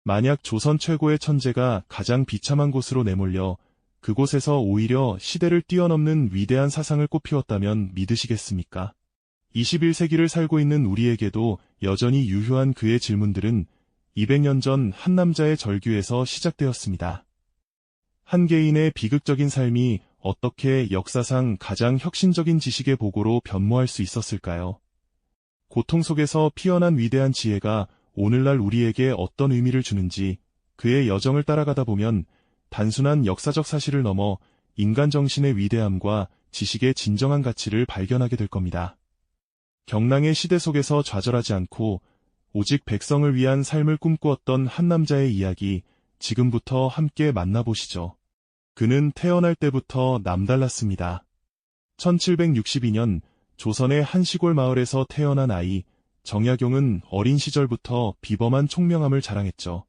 만약 조선 최고의 천재가 가장 비참한 곳으로 내몰려 그곳에서 오히려 시대를 뛰어넘는 위대한 사상을 꽃피웠다면 믿으시겠습니까? 21세기를 살고 있는 우리에게도 여전히 유효한 그의 질문들은 200년 전 한 남자의 절규에서 시작되었습니다. 한 개인의 비극적인 삶이 어떻게 역사상 가장 혁신적인 지식의 보고로 변모할 수 있었을까요? 고통 속에서 피어난 위대한 지혜가 오늘날 우리에게 어떤 의미를 주는지 그의 여정을 따라가다 보면 단순한 역사적 사실을 넘어 인간 정신의 위대함과 지식의 진정한 가치를 발견하게 될 겁니다. 경랑의 시대 속에서 좌절하지 않고 오직 백성을 위한 삶을 꿈꾸었던 한 남자의 이야기, 지금부터 함께 만나보시죠. 그는 태어날 때부터 남달랐습니다. 1762년 조선의 한 시골 마을에서 태어난 아이, 정약용은 어린 시절부터 비범한 총명함을 자랑했죠.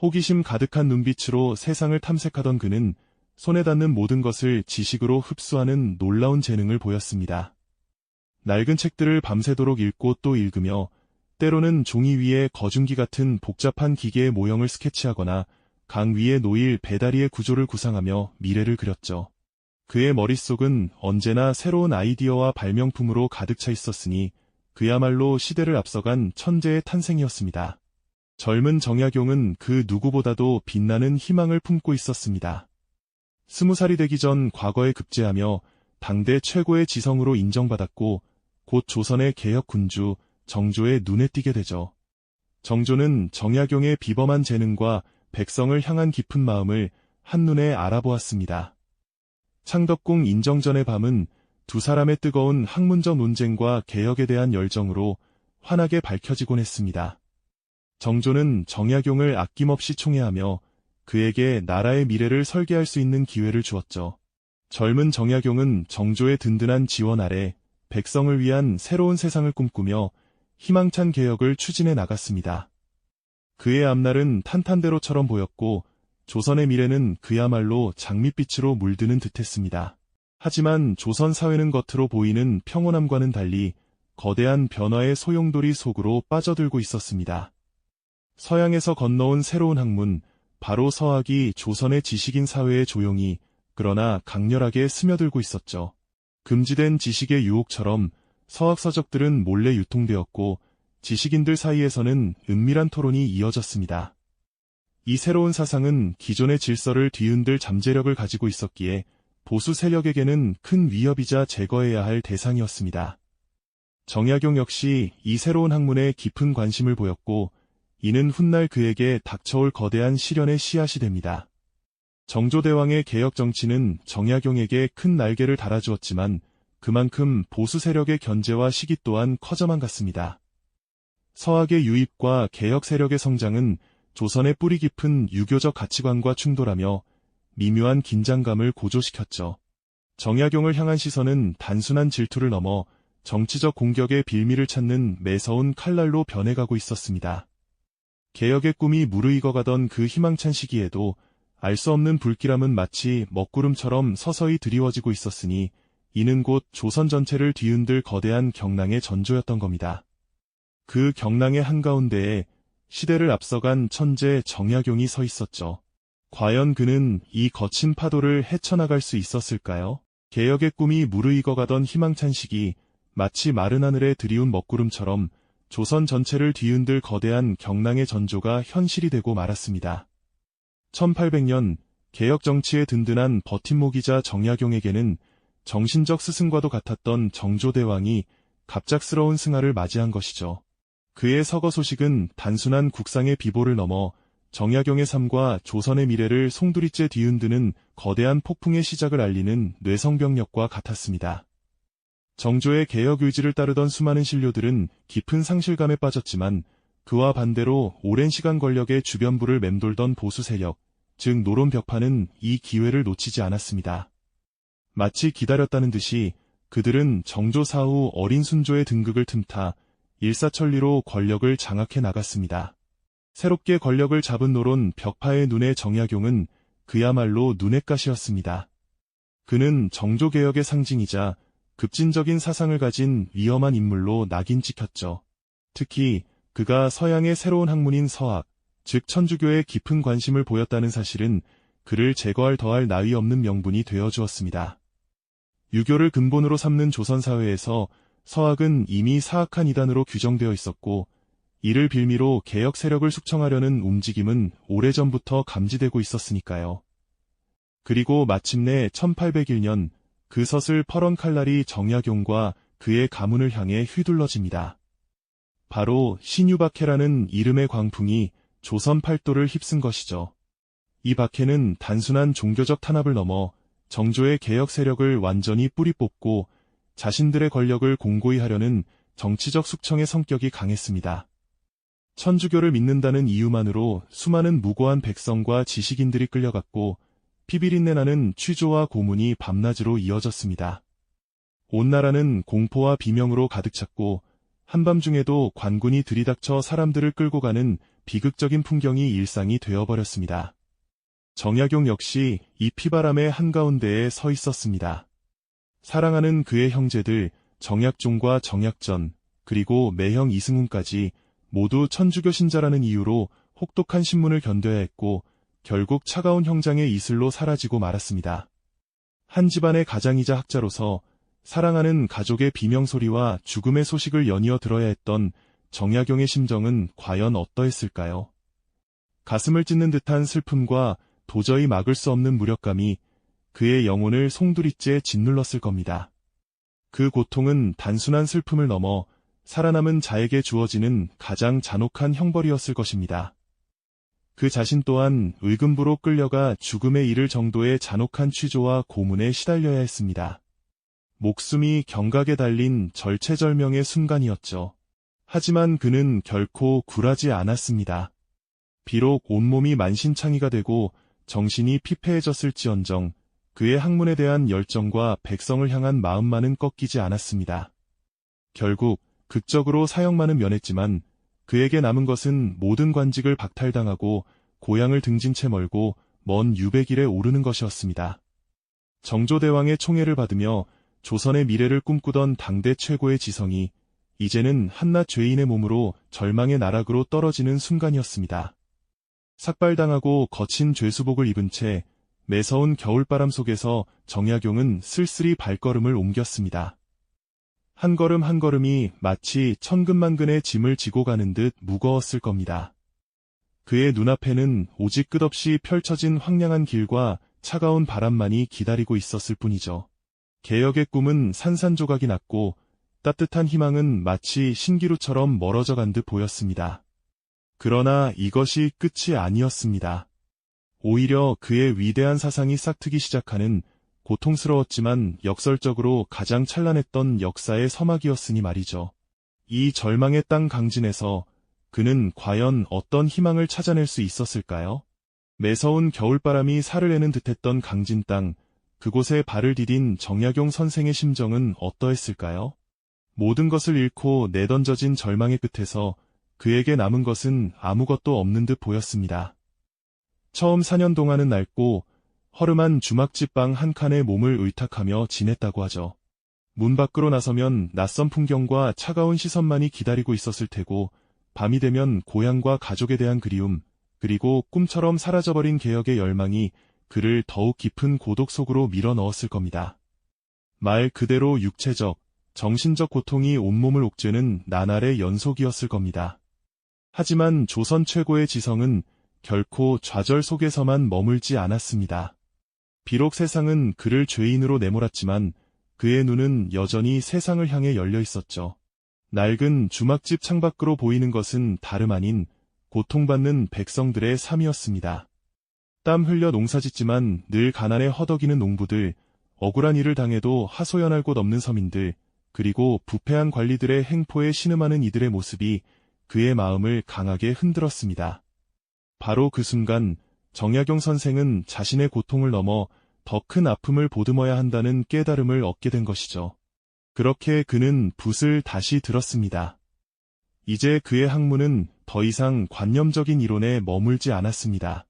호기심 가득한 눈빛으로 세상을 탐색하던 그는 손에 닿는 모든 것을 지식으로 흡수하는 놀라운 재능을 보였습니다. 낡은 책들을 밤새도록 읽고 또 읽으며 때로는 종이 위에 거중기 같은 복잡한 기계의 모형을 스케치하거나 강 위에 놓일 배다리의 구조를 구상하며 미래를 그렸죠. 그의 머릿속은 언제나 새로운 아이디어와 발명품으로 가득 차 있었으니 그야말로 시대를 앞서간 천재의 탄생이었습니다. 젊은 정약용은 그 누구보다도 빛나는 희망을 품고 있었습니다. 20살이 되기 전 과거에 급제하며 당대 최고의 지성으로 인정받았고 곧 조선의 개혁 군주 정조의 눈에 띄게 되죠. 정조는 정약용의 비범한 재능과 백성을 향한 깊은 마음을 한눈에 알아보았습니다. 창덕궁 인정전의 밤은 두 사람의 뜨거운 학문적 논쟁과 개혁에 대한 열정으로 환하게 밝혀지곤 했습니다. 정조는 정약용을 아낌없이 총애하며 그에게 나라의 미래를 설계할 수 있는 기회를 주었죠. 젊은 정약용은 정조의 든든한 지원 아래 백성을 위한 새로운 세상을 꿈꾸며 희망찬 개혁을 추진해 나갔습니다. 그의 앞날은 탄탄대로처럼 보였고 조선의 미래는 그야말로 장밋빛으로 물드는 듯했습니다. 하지만 조선 사회는 겉으로 보이는 평온함과는 달리 거대한 변화의 소용돌이 속으로 빠져들고 있었습니다. 서양에서 건너온 새로운 학문, 바로 서학이 조선의 지식인 사회에 조용히 그러나 강렬하게 스며들고 있었죠. 금지된 지식의 유혹처럼 서학 서적들은 몰래 유통되었고 지식인들 사이에서는 은밀한 토론이 이어졌습니다. 이 새로운 사상은 기존의 질서를 뒤흔들 잠재력을 가지고 있었기에 보수 세력에게는 큰 위협이자 제거해야 할 대상이었습니다. 정약용 역시 이 새로운 학문에 깊은 관심을 보였고 이는 훗날 그에게 닥쳐올 거대한 시련의 씨앗이 됩니다. 정조대왕의 개혁 정치는 정약용에게 큰 날개를 달아주었지만 그만큼 보수 세력의 견제와 시기 또한 커져만 갔습니다. 서학의 유입과 개혁 세력의 성장은 조선의 뿌리 깊은 유교적 가치관과 충돌하며 미묘한 긴장감을 고조시켰죠. 정약용을 향한 시선은 단순한 질투를 넘어 정치적 공격의 빌미를 찾는 매서운 칼날로 변해가고 있었습니다. 개혁의 꿈이 무르익어가던 그 희망찬 시기에도 알 수 없는 불길함은 마치 먹구름처럼 서서히 드리워지고 있었으니 이는 곧 조선 전체를 뒤흔들 거대한 경랑의 전조였던 겁니다. 그 경랑의 한가운데에 시대를 앞서간 천재 정약용이 서 있었죠. 과연 그는 이 거친 파도를 헤쳐나갈 수 있었을까요? 개혁의 꿈이 무르익어가던 희망찬 시기, 마치 마른 하늘에 드리운 먹구름처럼 조선 전체를 뒤흔들 거대한 경랑의 전조가 현실이 되고 말았습니다. 1800년 개혁 정치의 든든한 버팀목이자 정약용에게는 정신적 스승과도 같았던 정조대왕이 갑작스러운 승하를 맞이한 것이죠. 그의 서거 소식은 단순한 국상의 비보를 넘어 정약용의 삶과 조선의 미래를 송두리째 뒤흔드는 거대한 폭풍의 시작을 알리는 뇌성병력과 같았습니다. 정조의 개혁 의지를 따르던 수많은 신료들은 깊은 상실감에 빠졌지만 그와 반대로 오랜 시간 권력의 주변부를 맴돌던 보수 세력, 즉 노론 벽파는 이 기회를 놓치지 않았습니다. 마치 기다렸다는 듯이 그들은 정조 사후 어린 순조의 등극을 틈타 일사천리로 권력을 장악해 나갔습니다. 새롭게 권력을 잡은 노론 벽파의 눈에 정약용은 그야말로 눈엣가시였습니다. 그는 정조개혁의 상징이자 급진적인 사상을 가진 위험한 인물로 낙인 찍혔죠. 특히 그가 서양의 새로운 학문인 서학, 즉 천주교에 깊은 관심을 보였다는 사실은 그를 제거할 더할 나위 없는 명분이 되어 주었습니다. 유교를 근본으로 삼는 조선사회에서 서학은 이미 사악한 이단으로 규정되어 있었고, 이를 빌미로 개혁 세력을 숙청하려는 움직임은 오래전부터 감지되고 있었으니까요. 그리고 마침내 1801년 그 서슬 퍼런 칼날이 정약용과 그의 가문을 향해 휘둘러집니다. 바로 신유박해라는 이름의 광풍이 조선 팔도를 휩쓴 것이죠. 이 박해는 단순한 종교적 탄압을 넘어 정조의 개혁 세력을 완전히 뿌리 뽑고 자신들의 권력을 공고히 하려는 정치적 숙청의 성격이 강했습니다. 천주교를 믿는다는 이유만으로 수많은 무고한 백성과 지식인들이 끌려갔고 피비린내 나는 취조와 고문이 밤낮으로 이어졌습니다. 온 나라는 공포와 비명으로 가득 찼고 한밤중에도 관군이 들이닥쳐 사람들을 끌고 가는 비극적인 풍경이 일상이 되어버렸습니다. 정약용 역시 이 피바람의 한가운데에 서 있었습니다. 사랑하는 그의 형제들 정약종과 정약전, 그리고 매형 이승훈까지 모두 천주교 신자라는 이유로 혹독한 신문을 견뎌야 했고 결국 차가운 형장의 이슬로 사라지고 말았습니다. 한 집안의 가장이자 학자로서 사랑하는 가족의 비명소리와 죽음의 소식을 연이어 들어야 했던 정약용의 심정은 과연 어떠했을까요? 가슴을 찢는 듯한 슬픔과 도저히 막을 수 없는 무력감이 그의 영혼을 송두리째 짓눌렀을 겁니다. 그 고통은 단순한 슬픔을 넘어 살아남은 자에게 주어지는 가장 잔혹한 형벌이었을 것입니다. 그 자신 또한 의금부로 끌려가 죽음에 이를 정도의 잔혹한 취조와 고문에 시달려야 했습니다. 목숨이 경각에 달린 절체절명의 순간이었죠. 하지만 그는 결코 굴하지 않았습니다. 비록 온몸이 만신창이가 되고 정신이 피폐해졌을지언정 그의 학문에 대한 열정과 백성을 향한 마음만은 꺾이지 않았습니다. 결국 극적으로 사형만은 면했지만 그에게 남은 것은 모든 관직을 박탈당하고 고향을 등진 채 멀고 먼 유배길에 오르는 것이었습니다. 정조대왕의 총애를 받으며 조선의 미래를 꿈꾸던 당대 최고의 지성이 이제는 한낱 죄인의 몸으로 절망의 나락으로 떨어지는 순간이었습니다. 삭발당하고 거친 죄수복을 입은 채 매서운 겨울바람 속에서 정약용은 쓸쓸히 발걸음을 옮겼습니다. 한 걸음 한 걸음이 마치 천근만근의 짐을 지고 가는 듯 무거웠을 겁니다. 그의 눈앞에는 오직 끝없이 펼쳐진 황량한 길과 차가운 바람만이 기다리고 있었을 뿐이죠. 개혁의 꿈은 산산조각이 났고 따뜻한 희망은 마치 신기루처럼 멀어져 간 듯 보였습니다. 그러나 이것이 끝이 아니었습니다. 오히려 그의 위대한 사상이 싹트기 시작하는 고통스러웠지만 역설적으로 가장 찬란했던 역사의 서막이었으니 말이죠. 이 절망의 땅 강진에서 그는 과연 어떤 희망을 찾아낼 수 있었을까요? 매서운 겨울바람이 살을 내는 듯했던 강진 땅, 그곳에 발을 디딘 정약용 선생의 심정은 어떠했을까요? 모든 것을 잃고 내던져진 절망의 끝에서 그에게 남은 것은 아무것도 없는 듯 보였습니다. 처음 4년 동안은 낡고 허름한 주막집 방 한 칸에 몸을 의탁하며 지냈다고 하죠. 문 밖으로 나서면 낯선 풍경과 차가운 시선만이 기다리고 있었을 테고 밤이 되면 고향과 가족에 대한 그리움, 그리고 꿈처럼 사라져버린 개혁의 열망이 그를 더욱 깊은 고독 속으로 밀어넣었을 겁니다. 말 그대로 육체적, 정신적 고통이 온몸을 옥죄는 나날의 연속이었을 겁니다. 하지만 조선 최고의 지성은 결코 좌절 속에서만 머물지 않았습니다. 비록 세상은 그를 죄인으로 내몰았지만 그의 눈은 여전히 세상을 향해 열려 있었죠. 낡은 주막집 창밖으로 보이는 것은 다름 아닌 고통받는 백성들의 삶이었습니다. 땀 흘려 농사짓지만 늘 가난에 허덕이는 농부들, 억울한 일을 당해도 하소연할 곳 없는 서민들, 그리고 부패한 관리들의 행포에 신음하는 이들의 모습이 그의 마음을 강하게 흔들었습니다. 바로 그 순간 정약용 선생은 자신의 고통을 넘어 더 큰 아픔을 보듬어야 한다는 깨달음을 얻게 된 것이죠. 그렇게 그는 붓을 다시 들었습니다. 이제 그의 학문은 더 이상 관념적인 이론에 머물지 않았습니다.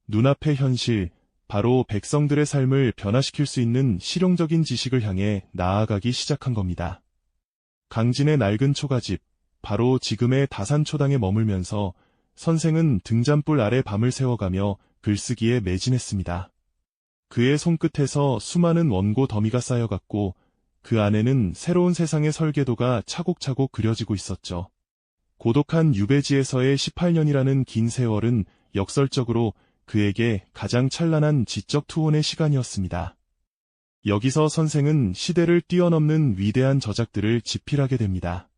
눈앞의 현실, 바로 백성들의 삶을 변화시킬 수 있는 실용적인 지식을 향해 나아가기 시작한 겁니다. 강진의 낡은 초가집, 바로 지금의 다산초당에 머물면서 선생은 등잔불 아래 밤을 새워가며 글쓰기에 매진했습니다. 그의 손끝에서 수많은 원고 더미가 쌓여갔고 그 안에는 새로운 세상의 설계도가 차곡차곡 그려지고 있었죠. 고독한 유배지에서의 18년이라는 긴 세월은 역설적으로 그에게 가장 찬란한 지적 투혼의 시간이었습니다. 여기서 선생은 시대를 뛰어넘는 위대한 저작들을 집필하게 됩니다.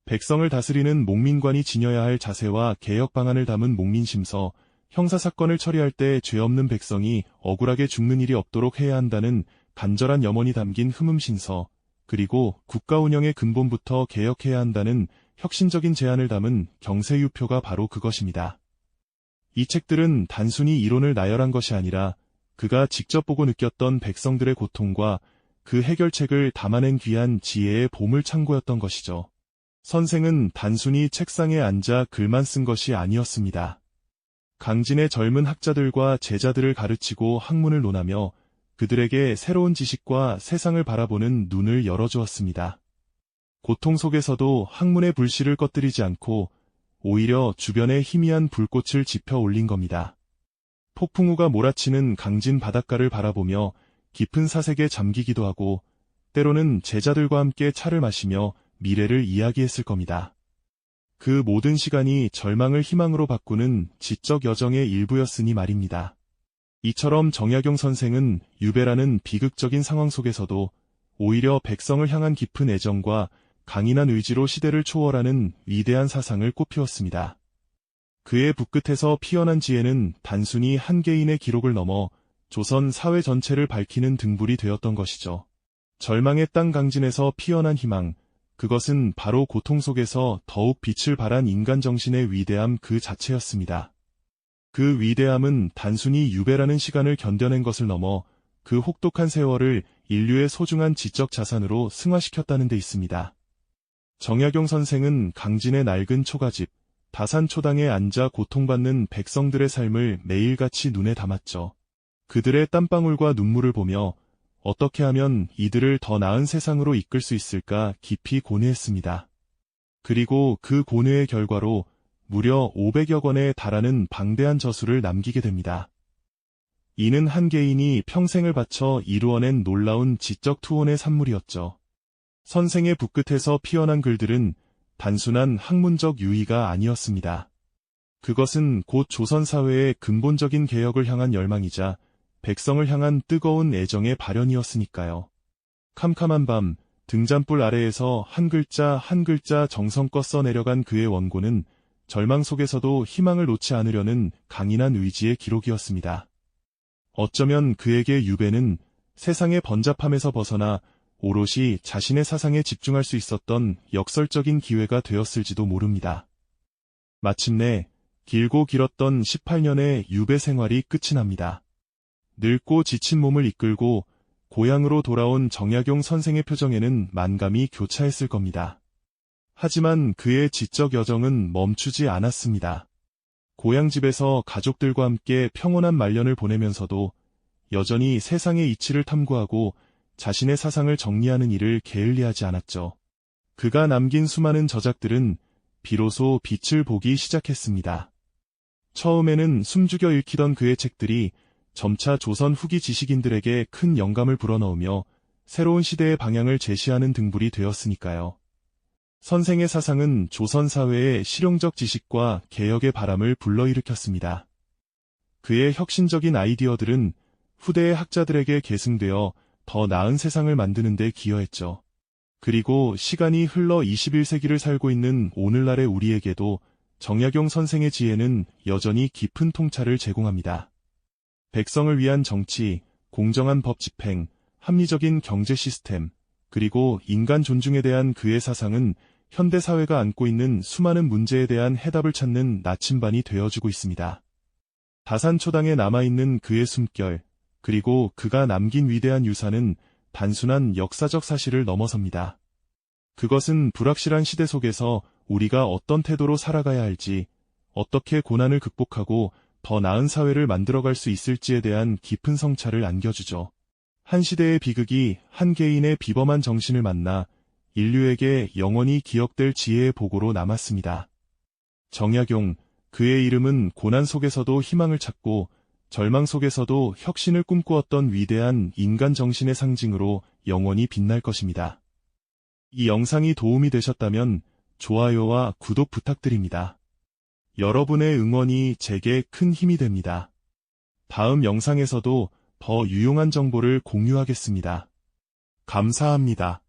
백성을 다스리는 목민관이 지녀야 할 자세와 개혁 방안을 담은 목민심서, 형사사건을 처리할 때 죄 없는 백성이 억울하게 죽는 일이 없도록 해야 한다는 간절한 염원이 담긴 흠음신서, 그리고 국가 운영의 근본부터 개혁해야 한다는 혁신적인 제안을 담은 경세유표가 바로 그것입니다. 이 책들은 단순히 이론을 나열한 것이 아니라 그가 직접 보고 느꼈던 백성들의 고통과 그 해결책을 담아낸 귀한 지혜의 보물 창고였던 것이죠. 선생은 단순히 책상에 앉아 글만 쓴 것이 아니었습니다. 강진의 젊은 학자들과 제자들을 가르치고 학문을 논하며 그들에게 새로운 지식과 세상을 바라보는 눈을 열어주었습니다. 고통 속에서도 학문의 불씨를 꺼뜨리지 않고 오히려 주변에 희미한 불꽃을 지펴 올린 겁니다. 폭풍우가 몰아치는 강진 바닷가를 바라보며 깊은 사색에 잠기기도 하고 때로는 제자들과 함께 차를 마시며 미래를 이야기했을 겁니다. 그 모든 시간이 절망을 희망으로 바꾸는 지적 여정의 일부였으니 말입니다. 이처럼 정약용 선생은 유배라는 비극적인 상황 속에서도 오히려 백성을 향한 깊은 애정과 강인한 의지로 시대를 초월하는 위대한 사상을 꽃피웠습니다. 그의 붓끝에서 피어난 지혜는 단순히 한 개인의 기록을 넘어 조선 사회 전체를 밝히는 등불이 되었던 것이죠. 절망의 땅 강진에서 피어난 희망, 그것은 바로 고통 속에서 더욱 빛을 발한 인간 정신의 위대함 그 자체였습니다. 그 위대함은 단순히 유배라는 시간을 견뎌낸 것을 넘어 그 혹독한 세월을 인류의 소중한 지적 자산으로 승화시켰다는 데 있습니다. 정약용 선생은 강진의 낡은 초가집, 다산초당에 앉아 고통받는 백성들의 삶을 매일같이 눈에 담았죠. 그들의 땀방울과 눈물을 보며 어떻게 하면 이들을 더 나은 세상으로 이끌 수 있을까 깊이 고뇌했습니다. 그리고 그 고뇌의 결과로 무려 500여 권에 달하는 방대한 저수를 남기게 됩니다. 이는 한 개인이 평생을 바쳐 이루어낸 놀라운 지적 투혼의 산물이었죠. 선생의 붓끝에서 피어난 글들은 단순한 학문적 유의가 아니었습니다. 그것은 곧 조선 사회의 근본적인 개혁을 향한 열망이자 백성을 향한 뜨거운 애정의 발현이었으니까요. 캄캄한 밤, 등잔불 아래에서 한 글자 한 글자 정성껏 써내려간 그의 원고는 절망 속에서도 희망을 놓지 않으려는 강인한 의지의 기록이었습니다. 어쩌면 그에게 유배는 세상의 번잡함에서 벗어나 오롯이 자신의 사상에 집중할 수 있었던 역설적인 기회가 되었을지도 모릅니다. 마침내 길고 길었던 18년의 유배 생활이 끝이 납니다. 늙고 지친 몸을 이끌고 고향으로 돌아온 정약용 선생의 표정에는 만감이 교차했을 겁니다. 하지만 그의 지적 여정은 멈추지 않았습니다. 고향집에서 가족들과 함께 평온한 말년을 보내면서도 여전히 세상의 이치를 탐구하고 자신의 사상을 정리하는 일을 게을리하지 않았죠. 그가 남긴 수많은 저작들은 비로소 빛을 보기 시작했습니다. 처음에는 숨죽여 읽히던 그의 책들이 점차 조선 후기 지식인들에게 큰 영감을 불어넣으며 새로운 시대의 방향을 제시하는 등불이 되었으니까요. 선생의 사상은 조선 사회의 실용적 지식과 개혁의 바람을 불러일으켰습니다. 그의 혁신적인 아이디어들은 후대의 학자들에게 계승되어 더 나은 세상을 만드는 데 기여했죠. 그리고 시간이 흘러 21세기를 살고 있는 오늘날의 우리에게도 정약용 선생의 지혜는 여전히 깊은 통찰을 제공합니다. 백성을 위한 정치, 공정한 법 집행, 합리적인 경제 시스템, 그리고 인간 존중에 대한 그의 사상은 현대 사회가 안고 있는 수많은 문제에 대한 해답을 찾는 나침반이 되어주고 있습니다. 다산초당에 남아있는 그의 숨결, 그리고 그가 남긴 위대한 유산은 단순한 역사적 사실을 넘어섭니다. 그것은 불확실한 시대 속에서 우리가 어떤 태도로 살아가야 할지, 어떻게 고난을 극복하고 더 나은 사회를 만들어갈 수 있을지에 대한 깊은 성찰을 안겨주죠. 한 시대의 비극이 한 개인의 비범한 정신을 만나 인류에게 영원히 기억될 지혜의 보고로 남았습니다. 정약용, 그의 이름은 고난 속에서도 희망을 찾고 절망 속에서도 혁신을 꿈꾸었던 위대한 인간 정신의 상징으로 영원히 빛날 것입니다. 이 영상이 도움이 되셨다면 좋아요와 구독 부탁드립니다. 여러분의 응원이 제게 큰 힘이 됩니다. 다음 영상에서도 더 유용한 정보를 공유하겠습니다. 감사합니다.